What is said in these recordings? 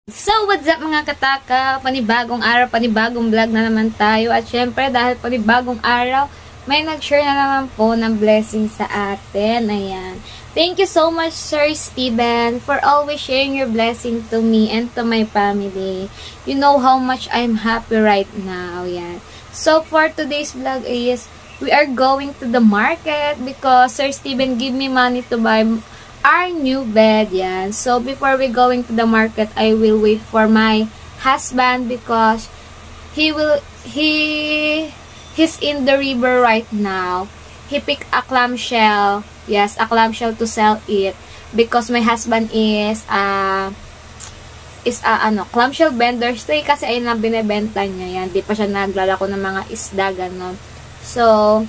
So, what's up mga kataka? Panibagong araw, panibagong vlog na naman tayo. At syempre, dahil panibagong araw, may nag-share na naman po ng blessing sa atin. Ayan. Thank you so much, Sir Steven, for always sharing your blessing to me and to my family. You know how much I'm happy right now. Ayan. So, for today's vlog is, we are going to the market because Sir Steven give me money to buy our new bed. Yan. So, before we going to the market, I will wait for my husband because he's in the river right now. He picked a clamshell. Yes, a clamshell to sell it because my husband is clamshell vendor. So, kasi ayun lang binebenta niya. Yan. Di pa siya naglalako ng mga isda, ganon. So,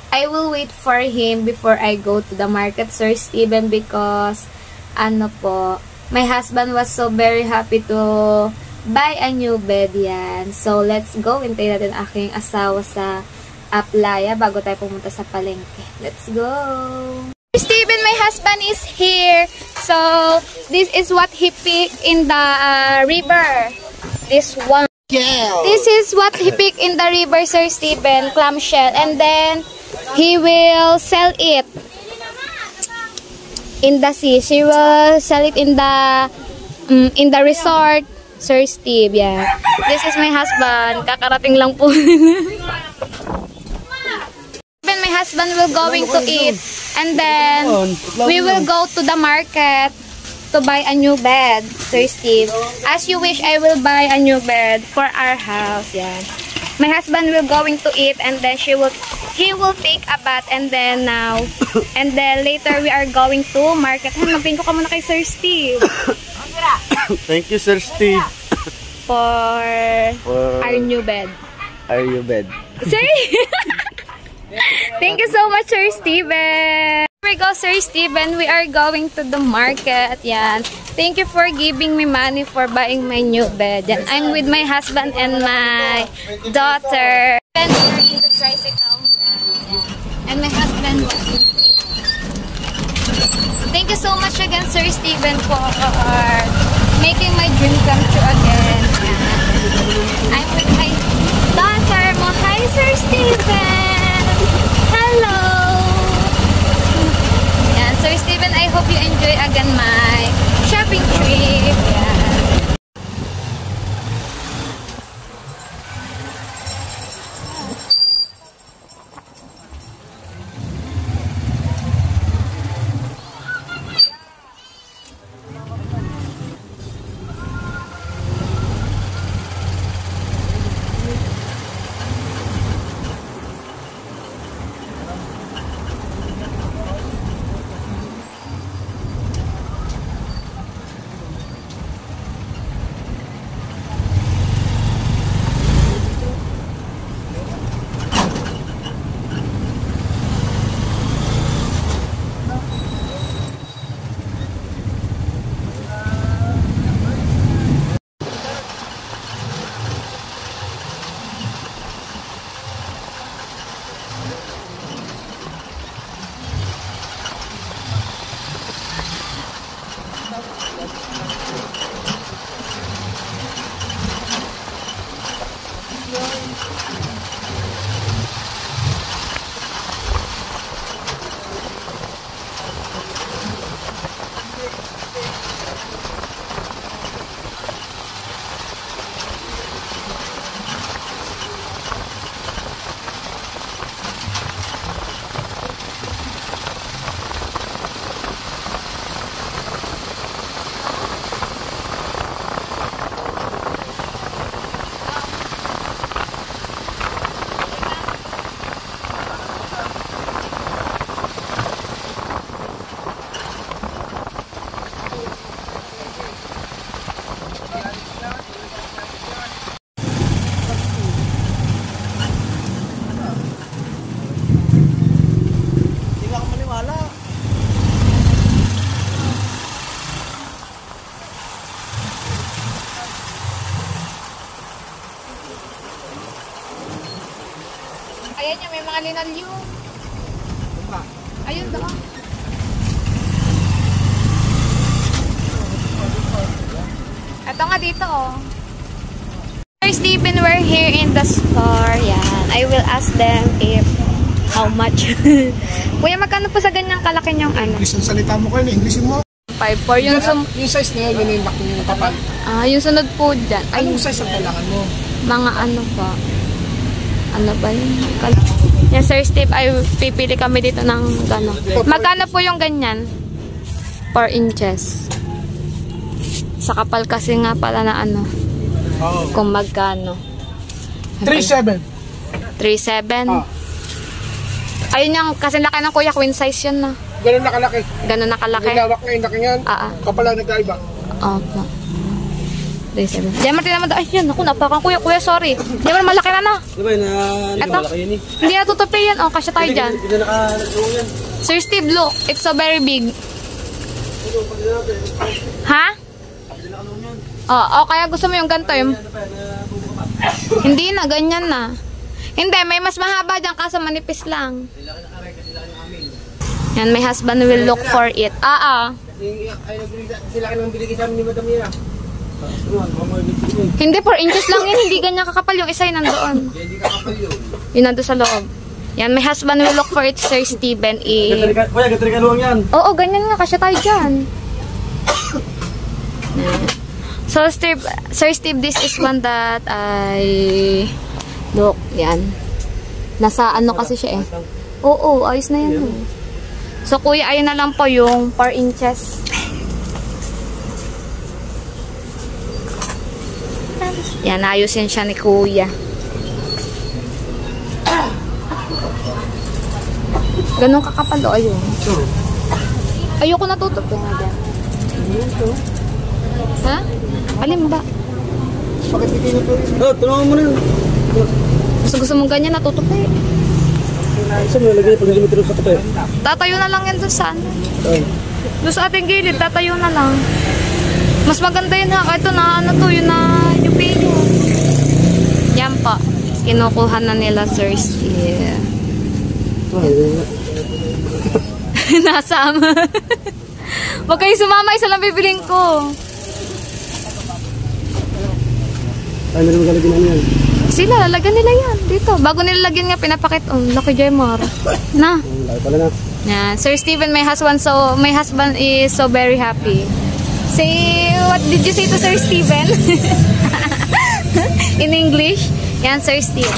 I will wait for him before I go to the market, Sir Steven, because, my husband was so very happy to buy a new bed, yan. So, let's go. Hintayin natin aking asawa sa playa bago tayo pumunta sa palengke. Let's go! Sir Steven, my husband is here. So, this is what he picked in the river. This one. Yeah. This is what he picked in the river, Sir Steven, clamshell. And then, he will sell it in the sea. She will sell it in the resort, Sir Steve. Yeah. This is my husband. Kakarating lang po. Then my husband will going to eat, and then we will go to the market to buy a new bed, Sir Steve. As you wish, I will buy a new bed for our house. Yeah. My husband will going to eat, and then he will take a bath, and then later we are going to market. Magpinto ka muna kay Sir Steve. Thank you, Sir Steve. For our new bed. Our new bed. Sir? Thank you so much, Sir Steven. Here we go, Sir Steven. We are going to the market. Yan. Thank you for giving me money for buying my new bed. Yan. I'm with my husband and my daughter. And we are in the tricycle. And my husband was in. Thank you so much again, Sir Steven, for making my dream come true again. Yan. I'm with my daughter. Hi, Sir Steven. Hello. Yan, Sir Steven, I hope you enjoy again my shopping trip. Yan. Ayan niya, may mga linalyo. Ayun doon. Ito nga dito, oh. Sir Steven, we're here in the store. Yan. I will ask them if how much. Kuya, magkano po sa ganyang kalaki niyong ano? English ang salita mo kayo, Englishin mo. 5'4". Yung size na yun, yun yung laki yung kapal. Yung sunod po dyan. Ay, Anong size ang kailangan mo? mga ano pa. Ano ba yun? Yan, Sir Steve, ay pipili kami dito ng gano'n. Magkano po yung ganyan? 4 inches. Sa kapal kasi nga pala na ano. Oo. Kung magkano. 3.7. 3.7. Ayun yung, kasi laki ng kuya, queen size yun na. Ganun nakalaki. Ganun nakalaki. Nilawak na yung laki yan. Kapala nagkaiba. Opo. 3.7. Diyan Martin naman, ay yun, ako napakan kuya, sorry. Diyan Martin, malaki na na. Diba na, ito, malaki yun eh. Hindi na tutupi yan, o, kasya tayo dyan. Hindi na nakalagawang yan. Sir Steve, look, it's so very big. Ha? Kaya gusto mo yung ganito yung... Hindi na, ganyan na. Hindi, may mas mahaba dyan kaso manipis lang. Yan, my husband will look for it. Sila ka nang biligay sa amin ni Madam Mira. Hindi, 4 inches lang yun. Hindi ganyan kakapal yung isa yun nandoon. Hindi kakapal yun. Yun nando sa loob. Yan, my husband will look for it, Sir Steven. Kuya, gatrikan luwang yan. Oo, ganyan nga. Kasya tayo dyan. So, Sir Steve, this is one that I... Look, yan. Nasa ano kasi siya eh. Oo, ayos na yan. So, kuya, ayun na lang po yung 4 inches. Yan, ayusin siya ni kuya. Ganun kakapal o, ayun. Ayoko natutupin nga dyan. Ha? Alin ba? Bakit hindi nyo ito? Tulungan mo na yun. Gusto mong ganyan natutupi. Saan mo nalagay pag nalimitiro sa kape? Tatayo na lang yan doon sa ano. Doon sa ating gilid, tatayo na lang. Mas maganda yun ha. Ito na, ano to, yun na yung pino. Yan pa. Kinukuha na nila, Sir Steve. Nasama. Huwag kayo sumama, isa lang bibiling ko. Ay, meron magalagin na yan. Sila, lalagyan nila yan. Dito. Bago nila lagyan nga, pinapakit. Oh, Lucky Jemar. Na. Laki pala na. Yeah. Sir Steven, my husband is so very happy. Say, what did you say to Sir Steven? In English? Yan, Sir Steve.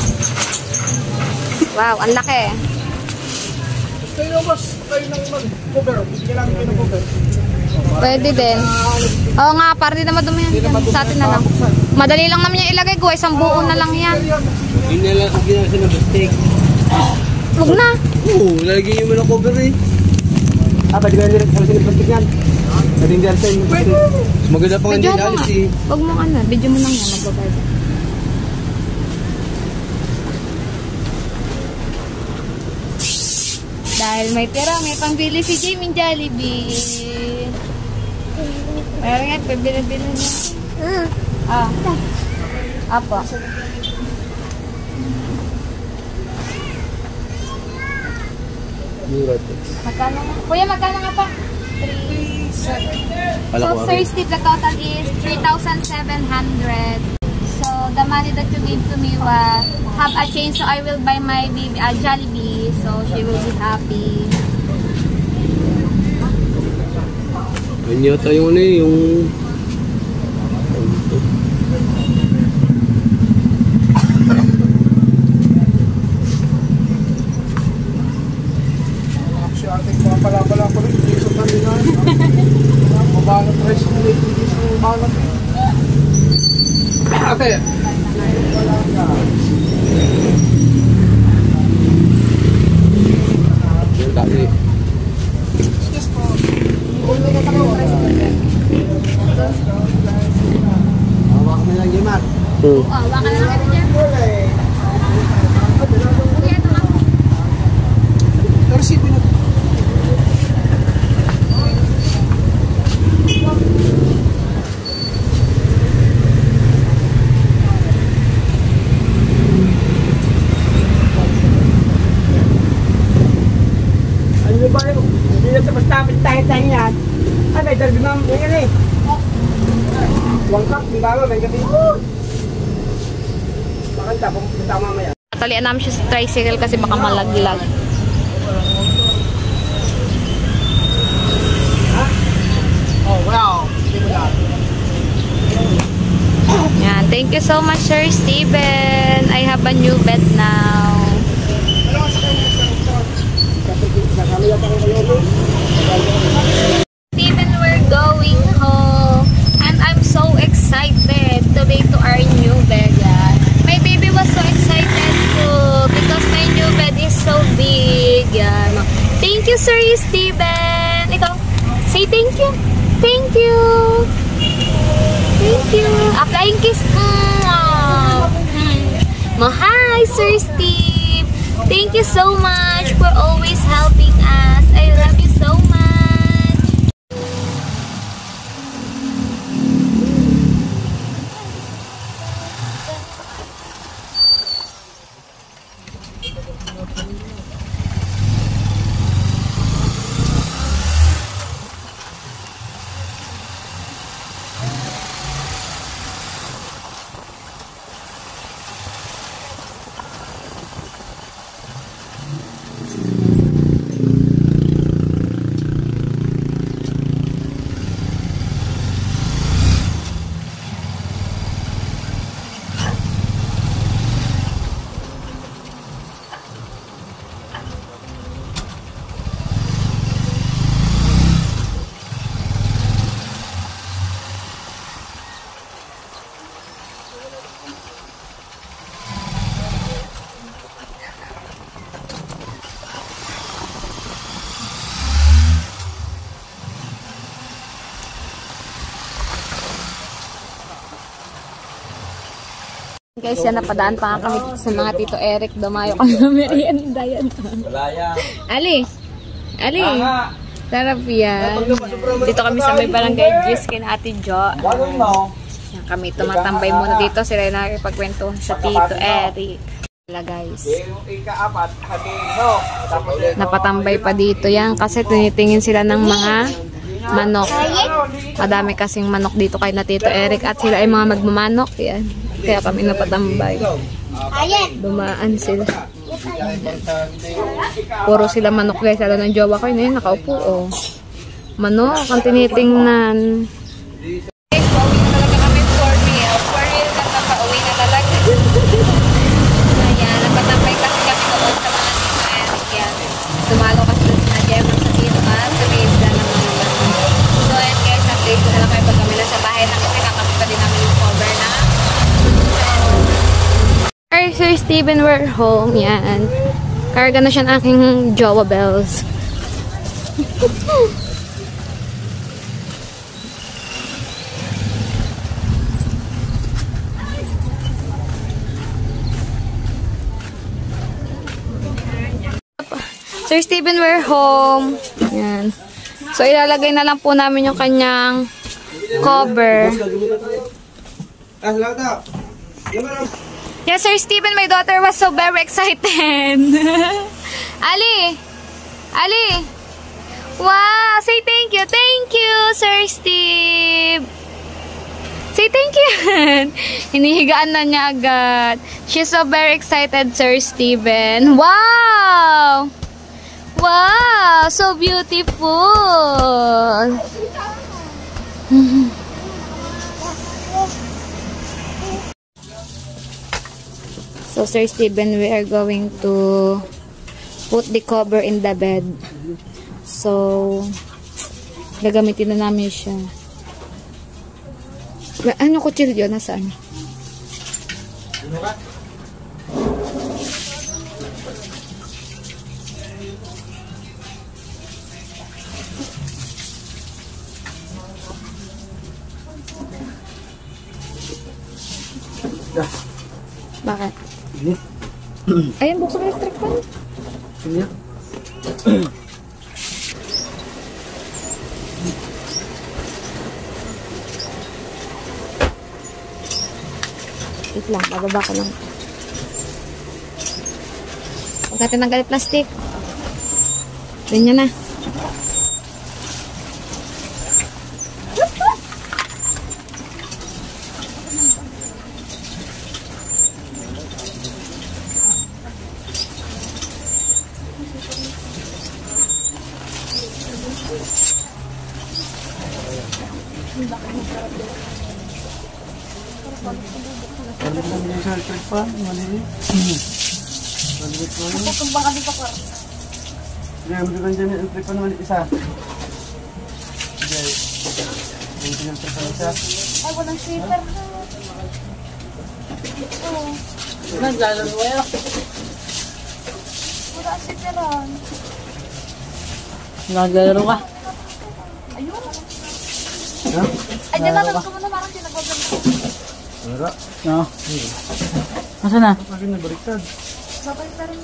Wow, ang laki. Kayo mas, kayo nang mag-cover. Bigyan namin kayo ng cover. Pwede din. Oo nga, para di naman dumi yan. Sa atin na lang. Madali lang naman yung ilagay ko. Isang buo na lang yan. Hindi na lang siya ng steak. Huwag na. Oo, lalagyan mo ng cover eh. Pwede ka rin sa plastic yan. Pwede hindi rin sa plastic. Maganda pang hindi alis eh. Huwag mo ano, video mo lang yan. Magbabayad. Dahil may tira, may pambili si Jamie Jollibee. Meron nga, pabili-bili niya. Apa? Magkano nga? Kuya, magkano nga pa? 3. So, Sir Steve, the total is 3,700. So, the money that you gave to me will have a change. So, I will buy my baby a Jollibee. So, she will be happy. Ganyan tayo ano eh, yung... Si ating mga pala-pala ko rin. Hindi sa kanila. Mabalat rice ng late. Hindi sa mabalat eh. Ate! Yung dami. Hawak na lang yung mat. Oh, baka na lang ito dyan. Kuya, ito nga. Receive na. Ano ba yun? Hindi na sa basta tayo yan. Ay, may darbi ma'am. Yan eh. bangkak, di ba? May gabi. Maganda, pumunta mamaya. Talian namin siya sa tricycle kasi baka malaglag. Oh, wow. Yan. Thank you so much, Sir Steven. I have a new bed now. Steven, we're going home. And I'm so excited today to our new bed. My baby was so excited too because my new bed is so big. Yan. Thank you, Sir Steven. Ito, say thank you. Thank you. Thank you. A flying kiss. Hi, Sir Steve. Thank you so much for always helping us. I love you so much. Guys, yan, napadaan pa nga kami sa mga Tito Eric. Dumayo kami na merienda yan. Ali! Ali! Sarap yan. Dito kami sa may barangay Gis kina Ate Jo. Yan kami, tumatambay muna dito. Sila yung nakikipagkwentuhan sa Tito Eric. Wala guys. Napatambay pa dito yan kasi tinitingin sila ng mga manok. Madami kasing manok dito kay na Tito Eric at sila ay mga magmamanok. Yan. Kaya kami napatambay. Dumaan sila. Puro sila manok guys. Lalo ng jowa ko yun. Nakaupo oh. Manok ang tinitingnan. Guys, pauwi na talaga kami for real. For real na napauwi na talaga. Ayan, napatambay kasi kami doon sa mga Tito Eric yan. Sumalo kasi doon na Gemma sa Tito at tumid na naman. So ayan guys, update ko na lang kayo pag kami na sa bahay na kasi kakapit pa din namin yung cover na. Sir Steven, we're home. Yan. Karga na siya ng aking Jowa Bells. Sir Steven, we're home. Yan. So, ilalagay na lang po namin yung kanyang cover. Yes, Sir Steven, my daughter was so very excited. Ali! Ali! Wow! Say thank you. Thank you, Sir Steve. Say thank you. Hinihigaan na niya agad. She's so very excited, Sir Steven. Wow! Wow! So beautiful. So, Sir Steven, we are going to put the cover in the bed. So, gagamitin na namin siya. Ano kutsilyo? Nasaan? Bakit? Ayan, buksan electric fan. Iya. Wait lang, bababa ko lang. Huwag natin nanggal plastic. Ganyan na. Balik lang yung sa electric pa. Maliit. Balik ko yun. Tumbang ka dito, Cor. Hindi, magiging dyan yung electric pa naman isa. Hindi. Yung electric pa isa. Ay, walang sweeper na. Oo. Naglalaro kayo. Wala sweeperon. Naglalaro ka. Ayun. Ha? Ay, dyan lang ko muna parang sinagwaglan ko. Wala. No. Nasaan na? Bakit nabaliktad? Babay pa rin.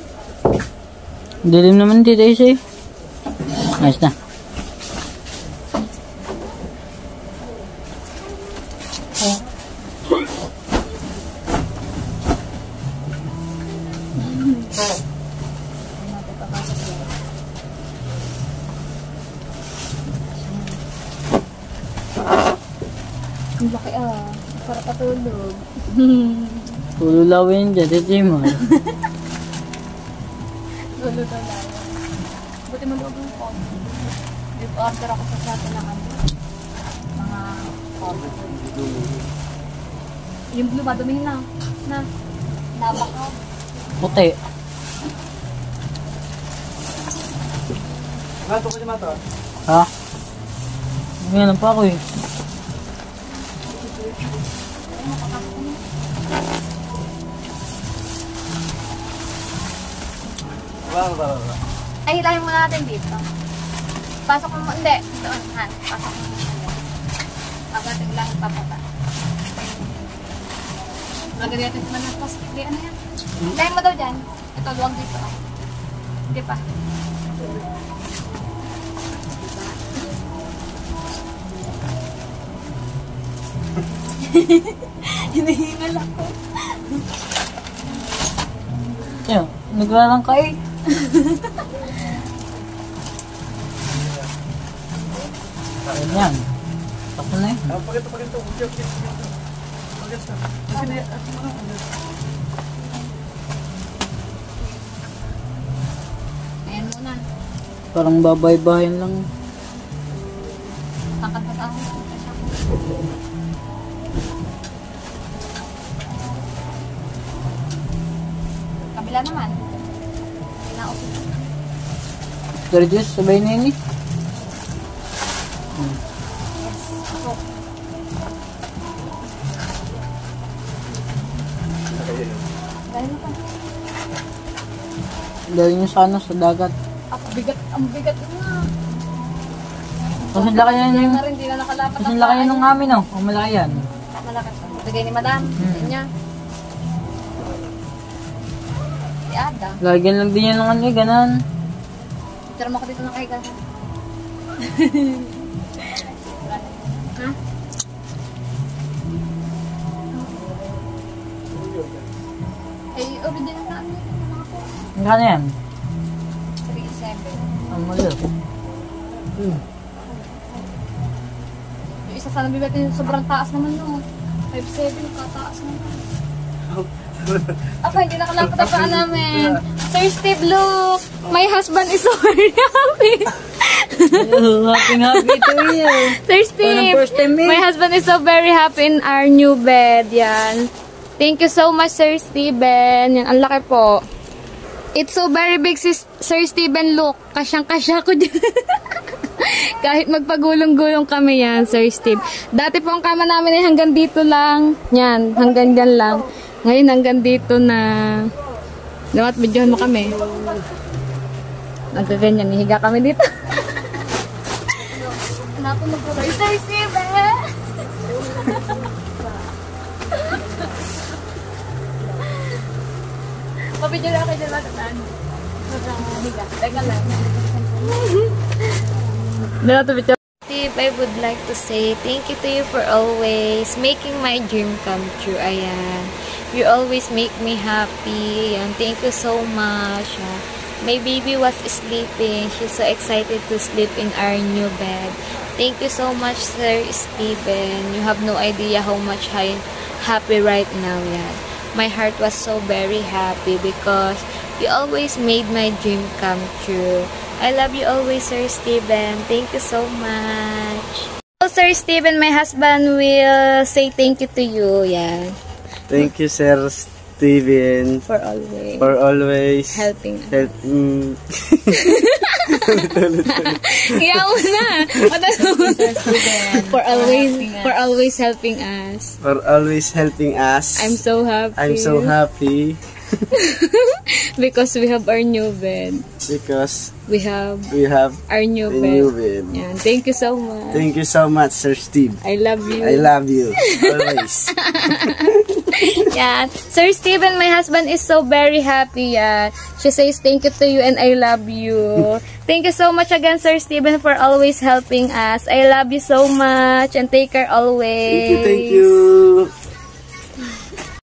Dilim naman dito isa eh. Ayos na. Ang laki ah. Sarap patulog. Tululawin dyan. Dito yung mga. Gulo to lang. Buti malugong ko. Order ako sa plato ng ano. Mga order. Yung blue ba? Dumihin na. Na. Nabakaw. Puti. Mato ko si Mato. Ha? Ngayon pa ako eh. Wala. Ay, hilahin muna natin dito. Pasok mo, hindi. Doon, Han. Pasok mo muna. Pagdating lang yung papata. Lagay natin naman ng plastic. Di, ano yan? Hilahin mo daw dyan. Ito, luwag dito. Hindi pa. Hinihingal ako. Yan. Naglalang ka eh. Yan. Tapos na eh. Pakito. Okay. Ayan muna. Parang babay-bahayin lang. Tangkad pa sa ako. Kabila naman. Pinaupit. Pero Diyos, sabay na yun eh. Ako. Dahil na pa. Dahil nyo sa ano, sa dagat. Ako, bigat. Ang bigat na. Kasi laki yan Kaya yung... nga rin, di na nakalapat Kasi laki yan ng amin oh. Ang malaki yan. Malaki. Bigay ni Madam. Hindi niya. Si Ada. Lagyan lang din yan ng ano eh, ganan. Tira mo ko dito ng kaiga. Ha? Eh, original na ano yun, mga po. Ang kano yan? 3.7. Ang malo. Yung isa sana bibitin, sobrang taas naman no. 5.7, kataas naman. Ako, hindi nakalapat ang paa namin. Sir Steve, look! My husband is so very happy. Happy to you. Sir Steve, Parang first time eh. my husband is so very happy in our new bed. Yan. Thank you so much, Sir Steven. Yan, ang laki po. It's so very big, Sir Steven. Look, kasyang-kasya ko dyan. Kahit magpagulong-gulong kami yan, Sir Steve. Dati po ang kama namin ay hanggang dito lang. Yan, hanggang dyan lang. Ngayon hanggang dito na. Dapat videohan mo kami. Nagkaganyan, hihiga kami dito. Napo magpapay, Sir Steve. Pabidyo na kayo dyan lahat. Higa. Teka lang. Steve, I would like to say thank you to you for always making my dream come true. Ayan. You always make me happy. Ayan. Thank you so much. My baby was sleeping. She's so excited to sleep in our new bed. Thank you so much, Sir Steven. You have no idea how much I'm happy right now. Yan. My heart was so very happy because you always made my dream come true. I love you always, Sir Steven. Thank you so much. Sir Steven, my husband will say thank you to you. Yeah. Thank you, Sir Steven. For always. For always Helping. Yeah, una. For always helping us. For always helping us. I'm so happy. I'm so happy. Because we have our new bed. Because We have our new a bed. new bed. Yeah, thank you so much. Thank you so much, Sir Steve. I love you. I love you. Always. Yeah. Sir Steven, my husband is so very happy. Yeah. She says thank you to you and I love you. Thank you so much again, Sir Steven, for always helping us. I love you so much and take care always. Thank you.